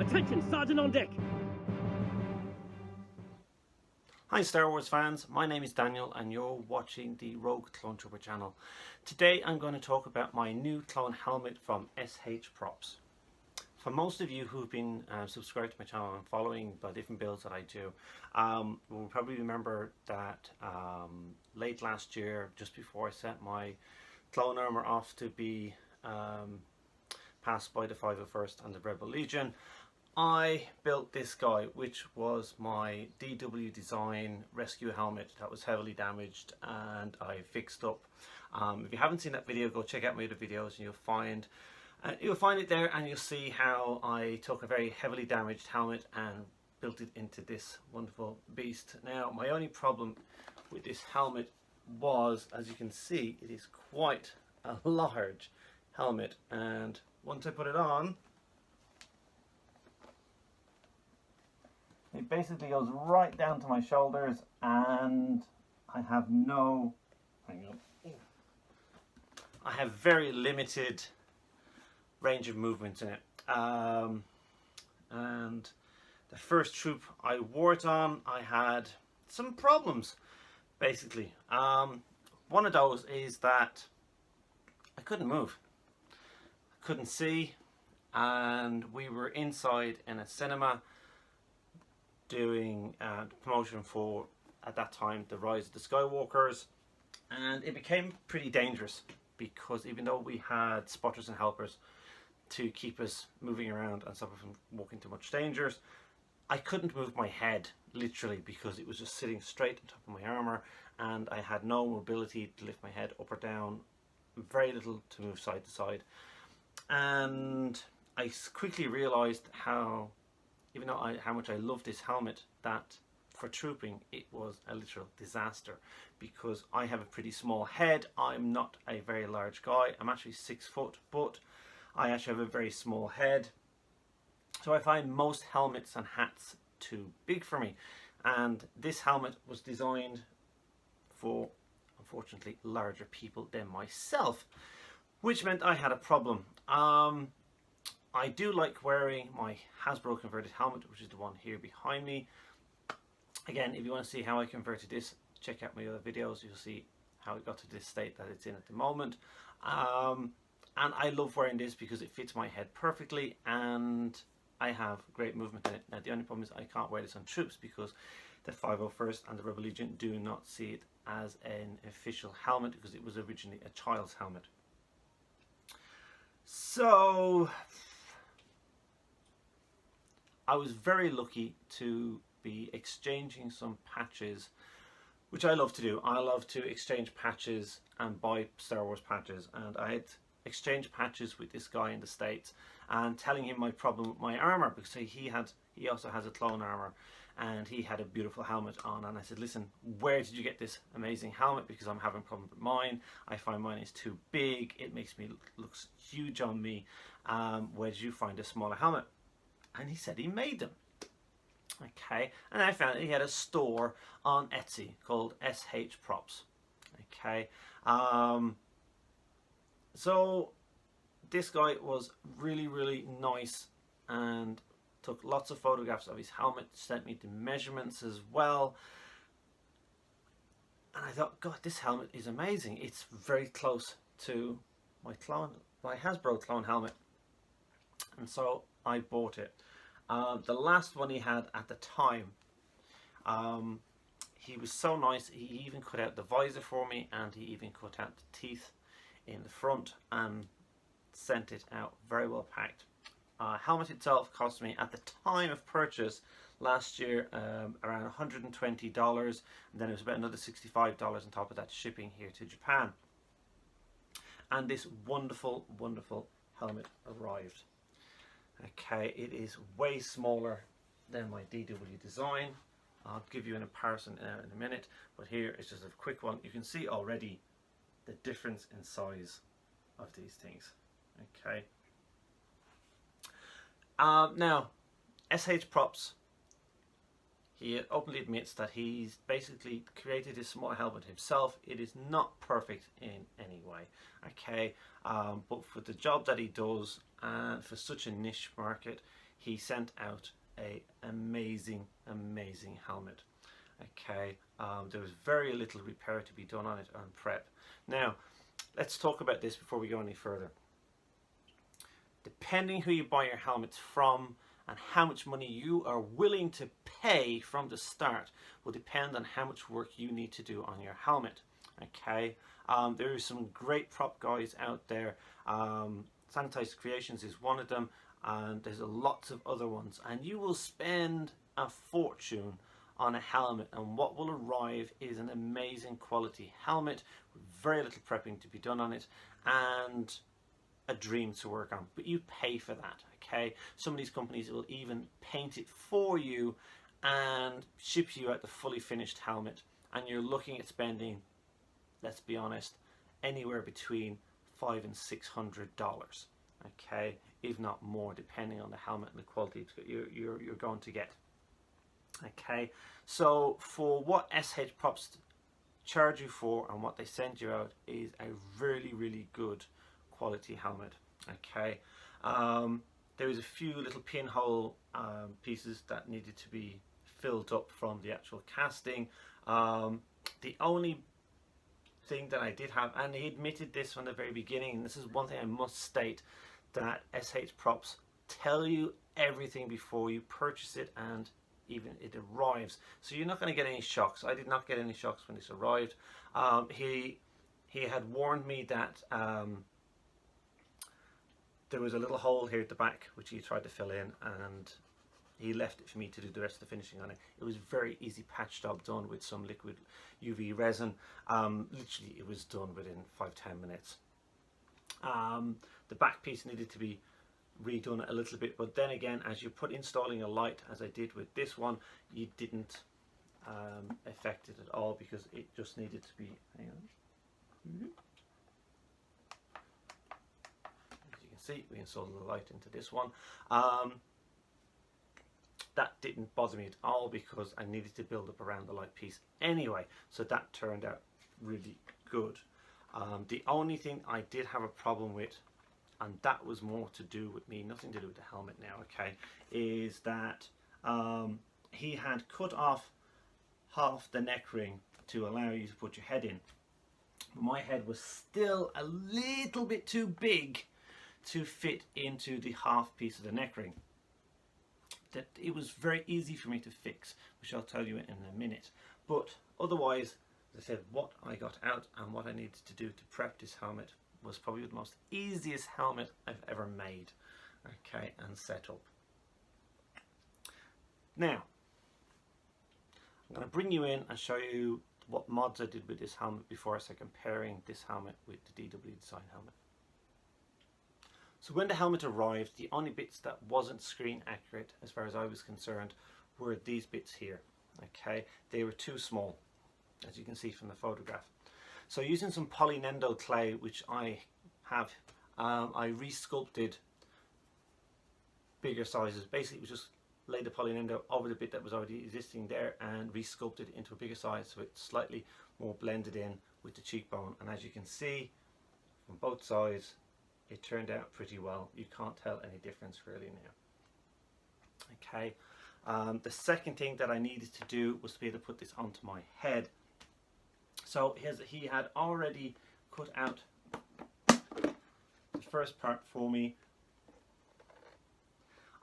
Attention, Sergeant on deck! Hi Star Wars fans, my name is Daniel and you're watching the Rogue Clone Trooper channel. Today I'm going to talk about my new clone helmet from SHProps. For most of you who've been subscribed to my channel and following the different builds that I do, will probably remember that late last year, just before I sent my clone armor off to be passed by the 501st and the Rebel Legion, I built this guy, which was my DW design rescue helmet that was heavily damaged and I fixed up. If you haven't seen that video, go check out my other videos and you'll find it there, and you'll see how I took a very heavily damaged helmet and built it into this wonderful beast. Now, my only problem with this helmet was, as you can see, it is quite a large helmet, and once I put it on, it basically goes right down to my shoulders, and I have I have very limited range of movement in it. And the first troop I wore it on, I had some problems, basically. One of those is that I couldn't move. I couldn't see, and we were inside in a cinema doing promotion for, at that time, the Rise of the Skywalkers, and it became pretty dangerous because even though we had spotters and helpers to keep us moving around and stop us from walking too much dangers, I couldn't move my head, literally, because it was just sitting straight on top of my armor and I had no mobility to lift my head up or down, very little to move side to side. And I quickly realized how much I love this helmet, that for trooping it was a literal disaster, because I have a pretty small head. I'm not a very large guy. I'm actually 6 foot, but I actually have a very small head. So I find most helmets and hats too big for me. And this helmet was designed for, unfortunately, larger people than myself, which meant I had a problem. I do like wearing my Hasbro converted helmet, which is the one here behind me. Again, if you want to see how I converted this, check out my other videos. You'll see how it got to this state that it's in at the moment. And I love wearing this because it fits my head perfectly and I have great movement in it. Now, the only problem is I can't wear this on troops because the 501st and the Rebel Legion do not see it as an official helmet because it was originally a child's helmet. So I was very lucky to be exchanging some patches, which I love to do. I love to exchange patches and buy Star Wars patches, and I had exchanged patches with this guy in the States and telling him my problem with my armor, because he also has a clone armor and he had a beautiful helmet on, and I said, listen, where did you get this amazing helmet, because I'm having a problem with mine. I find mine is too big, it makes me looks huge on me. Where did you find a smaller helmet? And he said he made them. Okay, and I found he had a store on Etsy called SHProps. Okay, so this guy was really nice and took lots of photographs of his helmet, sent me the measurements as well, and I thought, God, this helmet is amazing. It's very close to my Hasbro clone helmet, and so I bought it. The last one he had at the time, he was so nice, he even cut out the visor for me and he even cut out the teeth in the front and sent it out very well packed. Helmet itself cost me at the time of purchase last year around $120, and then it was about another $65 on top of that shipping here to Japan. And this wonderful helmet arrived. Okay, it is way smaller than my DW design. I'll give you an comparison in a minute, but here is just a quick one. You can see already the difference in size of these things. Okay. Now, SHProps, he openly admits that he's basically created his small helmet himself. It is not perfect in any way, okay, but for the job that he does and for such a niche market, he sent out a amazing helmet. Okay, there was very little repair to be done on it on prep. Now let's talk about this before we go any further. Depending who you buy your helmets from and how much money you are willing to pay from the start will depend on how much work you need to do on your helmet. Okay, there are some great prop guys out there. Sanitized Creations is one of them, and there's lots of other ones, and you will spend a fortune on a helmet, and what will arrive is an amazing quality helmet with very little prepping to be done on it and a dream to work on, but you pay for that. Okay, some of these companies will even paint it for you and ship you out the fully finished helmet, and you're looking at spending, let's be honest, anywhere between $500 and $600, okay, if not more, depending on the helmet and the quality you're going to get. Okay, so for what SHProps charge you for and what they send you out is a really good quality helmet. Okay, there was a few little pinhole pieces that needed to be filled up from the actual casting. The only thing that I did have, and he admitted this from the very beginning, and this is one thing I must state, that SHProps tell you everything before you purchase it and even it arrives, so you're not going to get any shocks. I did not get any shocks when this arrived. He had warned me that there was a little hole here at the back which he tried to fill in, and he left it for me to do the rest of the finishing on it. It was very easy patch job done with some liquid UV resin. Literally it was done within 5-10 minutes. The back piece needed to be redone a little bit, but then again, as you installing a light, as I did with this one, you didn't affect it at all, because it just needed to be, hang on. As you can see, we installed the light into this one. That didn't bother me at all because I needed to build up around the light piece anyway, so that turned out really good. The only thing I did have a problem with, and that was more to do with me, nothing to do with the helmet now, okay, is that he had cut off half the neck ring to allow you to put your head in. My head was still a little bit too big to fit into the half piece of the neck ring. That it was very easy for me to fix, which I'll tell you in a minute. But otherwise, as I said, what I got out and what I needed to do to prep this helmet was probably the most easiest helmet I've ever made, okay, and set up. Now, I'm going to bring you in and show you what mods I did with this helmet before I start comparing this helmet with the DW Design helmet. So when the helmet arrived, the only bits that wasn't screen accurate, as far as I was concerned, were these bits here, okay? They were too small, as you can see from the photograph. So using some polynendo clay, which I have, I re-sculpted bigger sizes. Basically, it was just laid the polynendo over the bit that was already existing there and re-sculpted it into a bigger size, so it's slightly more blended in with the cheekbone. And as you can see from both sides, it turned out pretty well. You can't tell any difference really now. Okay. The second thing that I needed to do was to be able to put this onto my head. So he had already cut out the first part for me.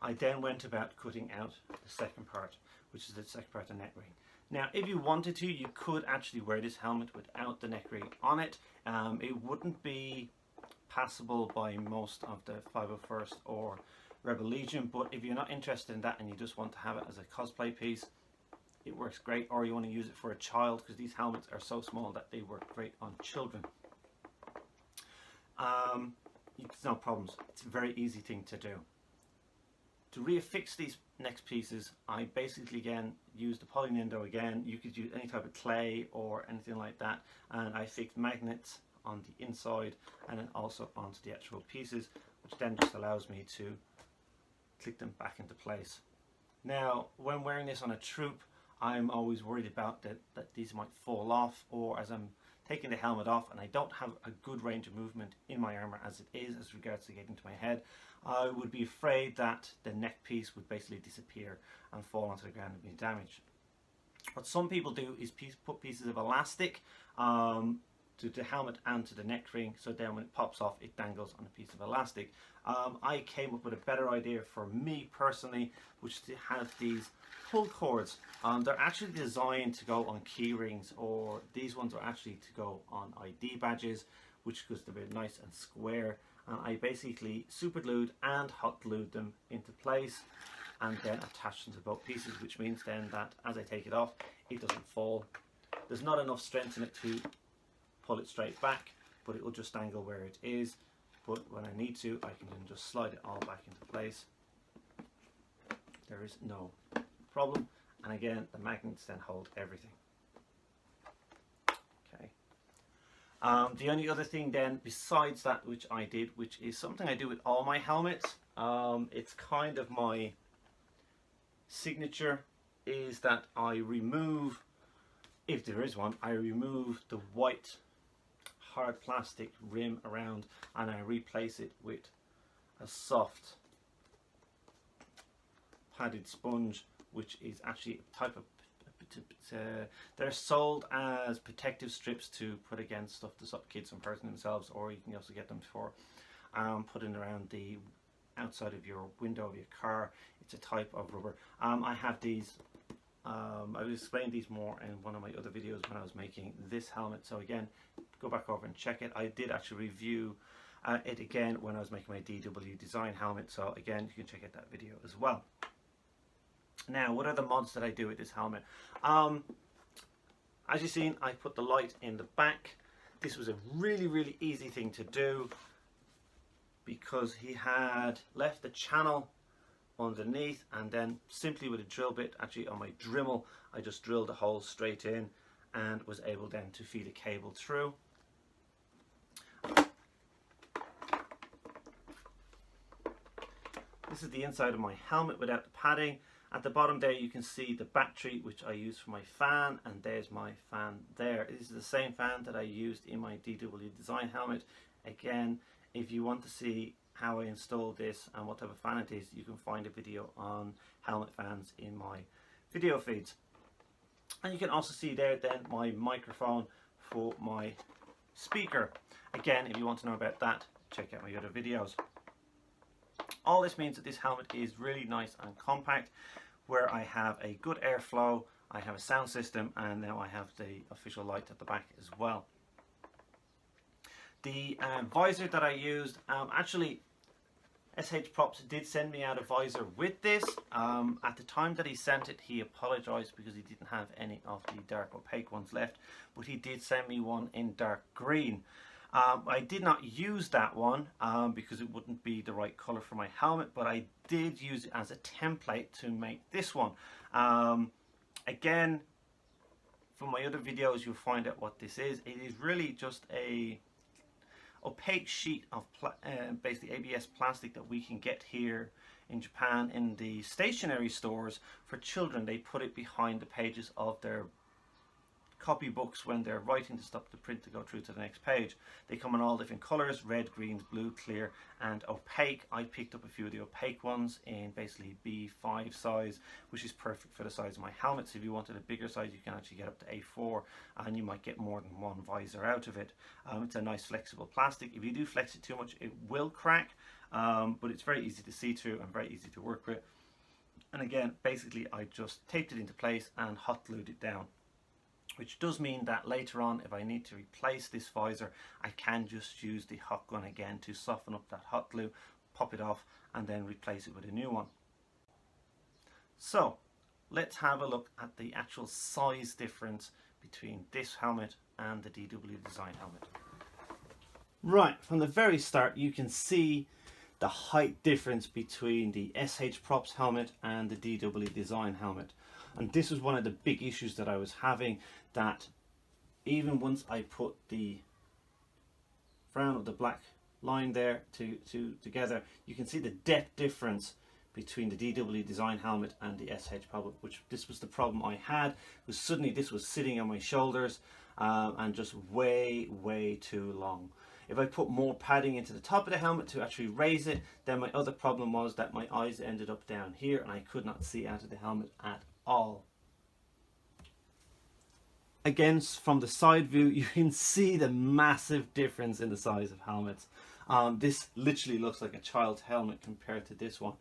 I then went about cutting out the second part, which is the second part of the neck ring. Now, if you wanted to, you could actually wear this helmet without the neck ring on it. It wouldn't be passable by most of the 501st or Rebel Legion, but if you're not interested in that and you just want to have it as a cosplay piece, it works great. Or you want to use it for a child, because these helmets are so small that they work great on children. It's no problems. It's a very easy thing to do. To reaffix these next pieces, I basically again used the polynendo again. You could use any type of clay or anything like that, and I fixed magnets on the inside and then also onto the actual pieces, which then just allows me to click them back into place. Now, when wearing this on a troop, I'm always worried about that these might fall off, or as I'm taking the helmet off and I don't have a good range of movement in my armor as it is as regards to getting to my head, I would be afraid that the neck piece would basically disappear and fall onto the ground and be damaged. What some people do is put pieces of elastic to the helmet and to the neck ring, so then when it pops off it dangles on a piece of elastic. I came up with a better idea for me personally, which had these pull cords. They're actually designed to go on key rings, or these ones are actually to go on ID badges, which because they're very nice and square. And I basically super glued and hot glued them into place and then attached them to both pieces, which means then that as I take it off it doesn't fall. There's not enough strength in it to pull it straight back, but it will just dangle where it is. But when I need to, I can then just slide it all back into place. There is no problem. And again, the magnets then hold everything. Okay. The only other thing then besides that which I did, which is something I do with all my helmets, it's kind of my signature, is that I remove, if there is one, I remove the white hard plastic rim around and I replace it with a soft padded sponge, which is actually a type of they're sold as protective strips to put against stuff to stop kids from hurting themselves, or you can also get them for putting around the outside of your window of your car. It's a type of rubber. I have these. I will explain these more in one of my other videos when I was making this helmet, so again go back over and check it. I did actually review it again when I was making my DW design helmet, so again you can check out that video as well. Now, what are the mods that I do with this helmet? As you've seen, I put the light in the back. This was a really easy thing to do because he had left the channel underneath, and then simply with a drill bit, actually on my Dremel, I just drilled a hole straight in and was able then to feed a cable through. This is the inside of my helmet without the padding. At the bottom there you can see the battery which I use for my fan, and there's my fan there. This is the same fan that I used in my DW design helmet. Again, if you want to see how I installed this and what type of fan it is, you can find a video on helmet fans in my video feeds. And you can also see there then my microphone for my speaker. Again, if you want to know about that, check out my other videos. All this means that this helmet is really nice and compact, where I have a good airflow, I have a sound system, and now I have the official light at the back as well. The visor that I used, actually SHProps did send me out a visor with this. At the time that he sent it, he apologized because he didn't have any of the dark opaque ones left, but he did send me one in dark green. I did not use that one because it wouldn't be the right color for my helmet, but I did use it as a template to make this one. Again, from my other videos you'll find out what this is. It is really just a opaque sheet of basically ABS plastic that we can get here in Japan in the stationery stores for children. They put it behind the pages of their copybooks when they're writing to stop the print to go through to the next page. They come in all different colors: red, green, blue, clear and opaque. I picked up a few of the opaque ones in basically B5 size, which is perfect for the size of my helmet. So if you wanted a bigger size, you can actually get up to A4 and you might get more than one visor out of it. It's a nice flexible plastic. If you do flex it too much, it will crack, but it's very easy to see through and very easy to work with. And again, basically I just taped it into place and hot glued it down, which does mean that later on, if I need to replace this visor, I can just use the hot gun again to soften up that hot glue, pop it off and then replace it with a new one. So let's have a look at the actual size difference between this helmet and the DW design helmet. Right, from the very start you can see the height difference between the SHProps helmet and the DW design helmet. And this was one of the big issues that I was having, that even once I put the brown of the black line there together, you can see the depth difference between the DW design helmet and the SHProp, which this was the problem I had, was suddenly this was sitting on my shoulders and just way too long. If I put more padding into the top of the helmet to actually raise it, then my other problem was that my eyes ended up down here and I could not see out of the helmet at all. Again, from the side view, you can see the massive difference in the size of helmets. This literally looks like a child's helmet compared to this one.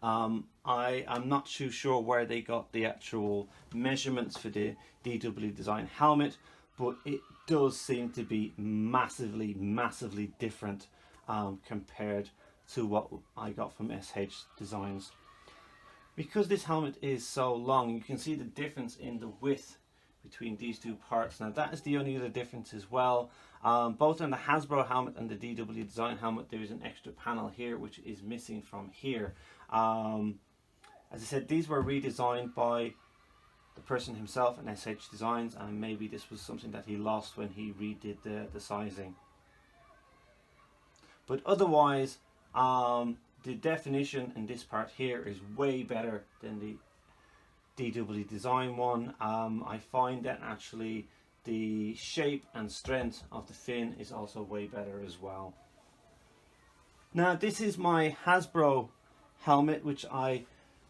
I am not too sure where they got the actual measurements for the DW Design helmet, but it does seem to be massively different compared to what I got from SH Designs. Because this helmet is so long, you can see the difference in the width between these two parts. Now that is the only other difference as well. Both on the Hasbro helmet and the DW Design helmet, there is an extra panel here which is missing from here. As I said, these were redesigned by the person himself in SH Designs, and maybe this was something that he lost when he redid the sizing. But otherwise, the definition in this part here is way better than the DW Design one. I find that actually the shape and strength of the fin is also way better as well. Now this is my Hasbro helmet which I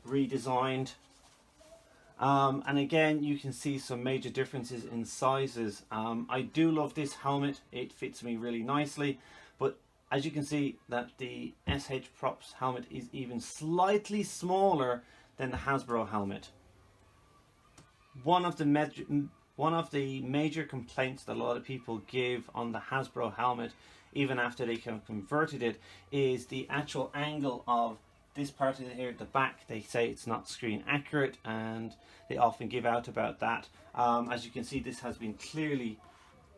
redesigned, and again you can see some major differences in sizes. I do love this helmet, it fits me really nicely, but as you can see that the SHProps helmet is even slightly smaller than the Hasbro helmet. One of the major complaints that a lot of people give on the Hasbro helmet, even after they converted it, is the actual angle of this part of here at the back. They say it's not screen accurate, and they often give out about that. As you can see, this has been clearly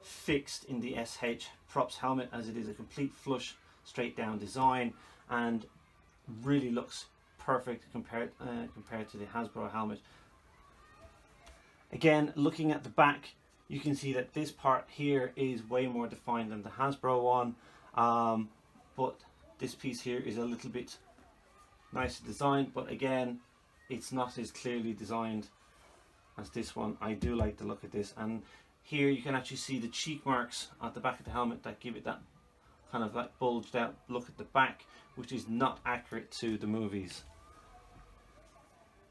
fixed in the SHProps helmet, as it is a complete flush straight down design and really looks perfect compared to the Hasbro helmet. Again, looking at the back, you can see that this part here is way more defined than the Hasbro one, but this piece here is a little bit nicer designed, but again, it's not as clearly designed as this one. I do like the look of this, and here you can actually see the cheek marks at the back of the helmet that give it that kind of like bulged out look at the back, which is not accurate to the movies.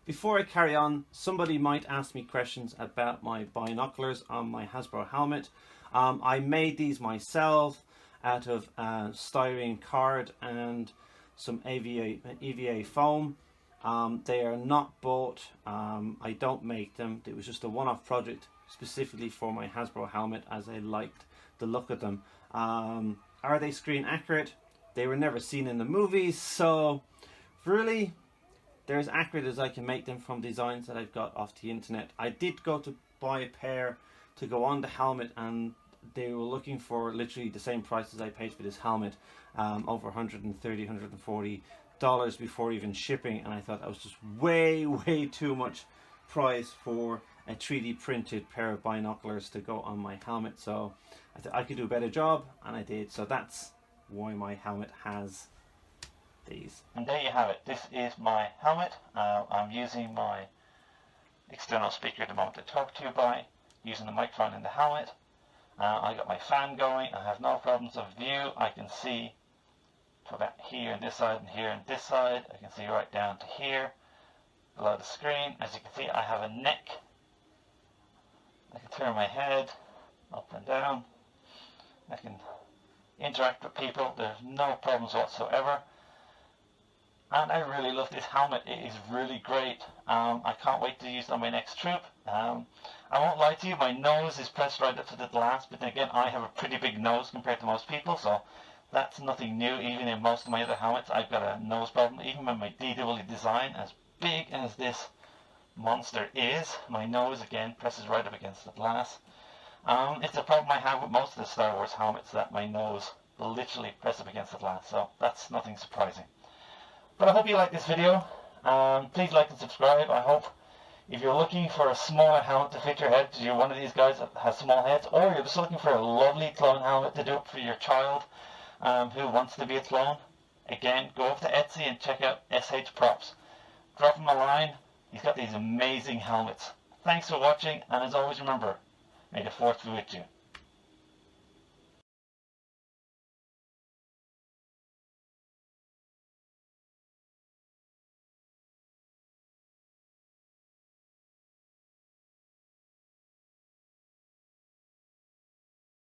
Before I carry on, somebody might ask me questions about my binoculars on my Hasbro helmet. I made these myself out of styrene card and some EVA foam. They are not bought. I don't make them. It was just a one-off project specifically for my Hasbro helmet, as I liked the look of them. Are they screen accurate? They were never seen in the movies, so really they're as accurate as I can make them from designs that I've got off the internet. I did go to buy a pair to go on the helmet, and they were looking for literally the same price as I paid for this helmet, over $130, $140 before even shipping, and I thought that was just way too much price for a 3D printed pair of binoculars to go on my helmet. So I thought I could do a better job, and I did. So that's why my helmet has these. And there you have it. This is my helmet. I'm using my external speaker at the moment to talk to you by, using the microphone in the helmet. I got my fan going. I have no problems of view. I can see from about here on this side and here on this side. I can see right down to here below the screen. As you can see, I have a neck. I can turn my head up and down. I can interact with people. There's no problems whatsoever. And I really love this helmet. It is really great. I can't wait to use it on my next trip. I won't lie to you, my nose is pressed right up to the glass, but then again, I have a pretty big nose compared to most people, so that's nothing new. Even in most of my other helmets, I've got a nose problem. Even with my DW Design, as big as this monster is, my nose again presses right up against the glass. It's a problem I have with most of the Star Wars helmets, that my nose will literally press up against the glass, so that's nothing surprising. But I hope you like this video. Please like and subscribe. I hope if you're looking for a smaller helmet to fit your head, because you're one of these guys that has small heads, or you're just looking for a lovely clone helmet to do it for your child who wants to be a clone, again, go over to Etsy and check out SHProps. Drop him a line. He's got these amazing helmets. Thanks for watching, and as always, remember, may the Force be with you.